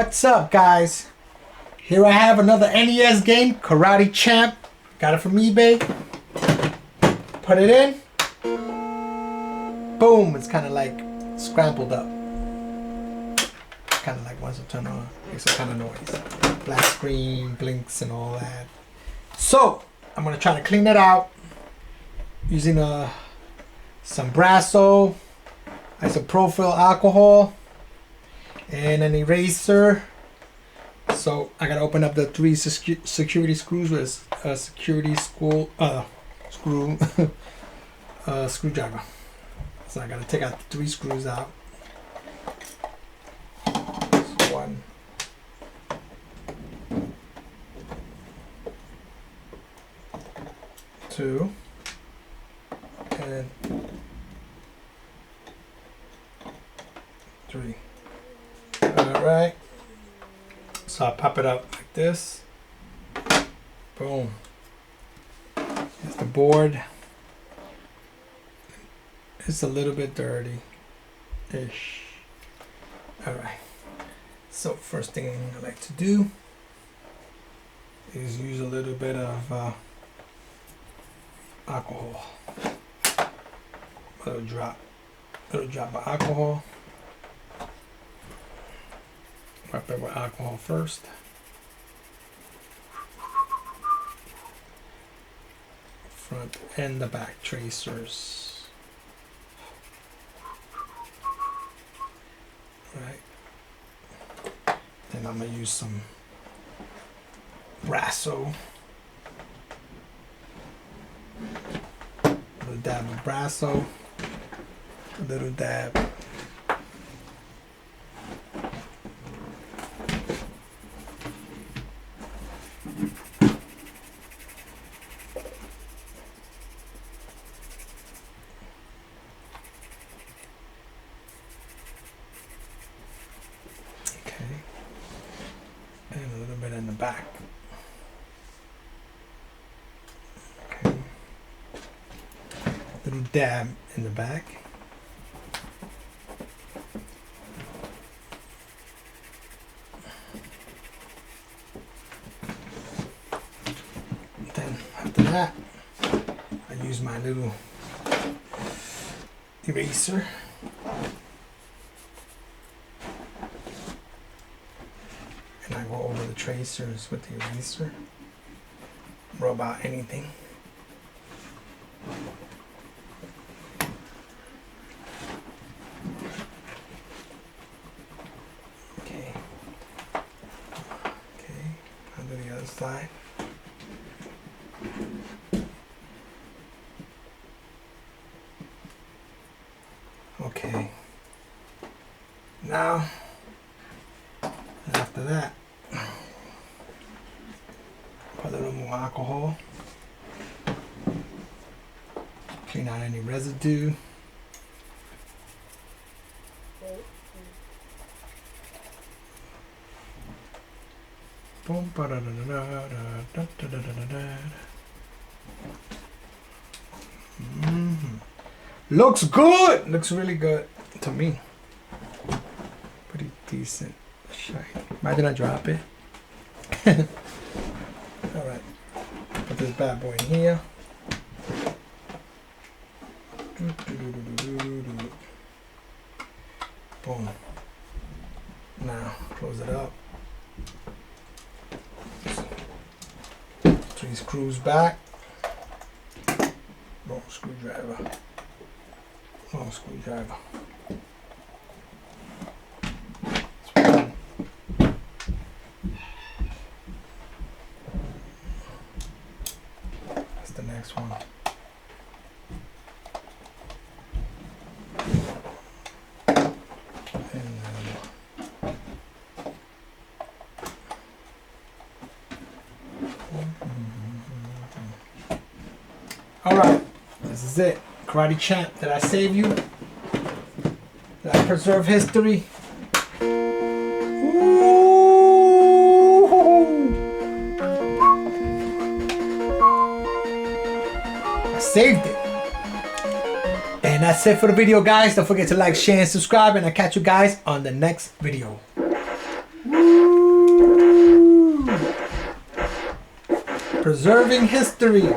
What's up, guys? Here I have another NES game, Karate Champ. Got it from eBay. Put it in. Boom! It's kind of like scrambled up. Kind of like once I turn on, makes a kind of noise. Black screen, blinks, and all that. So I'm gonna try to clean it out using some Brasso, isopropyl alcohol, and an eraser. So I gotta open up the 3 security screws with a security screwdriver. So I gotta take out the 3 screws out. So 1, 2, and 3. All right. So I pop it up like this. Boom. Here's the board. It's a little bit dirty-ish. All right. So first thing I like to do is use a little bit of alcohol. Little drop of alcohol. Wipe it with alcohol first. Front and the back tracers. Right. Then I'm gonna use some Brasso. A little dab of Brasso. A little dab. And a little bit in the back. Okay. Little dab in the back. Then after that, I use my little eraser. And I go over the tracers with the eraser. Rub out anything. Okay. Okay. I'll do the other side. Okay. Now, after that, put a little more alcohol, clean out any residue. Boom, Looks good. Looks really good to me. Pretty decent. Shiny. Imagine I drop it. Alright. Put this bad boy in here. Boom. Now, close it up. 3 screws back. Long screwdriver. Long screwdriver. That's the next one. Alright, this is it. Karate Champ. Did I save you? Did I preserve history? Ooh. I saved it. And that's it for the video, guys. Don't forget to like, share, and subscribe. And I'll catch you guys on the next video. Woo. Preserving history.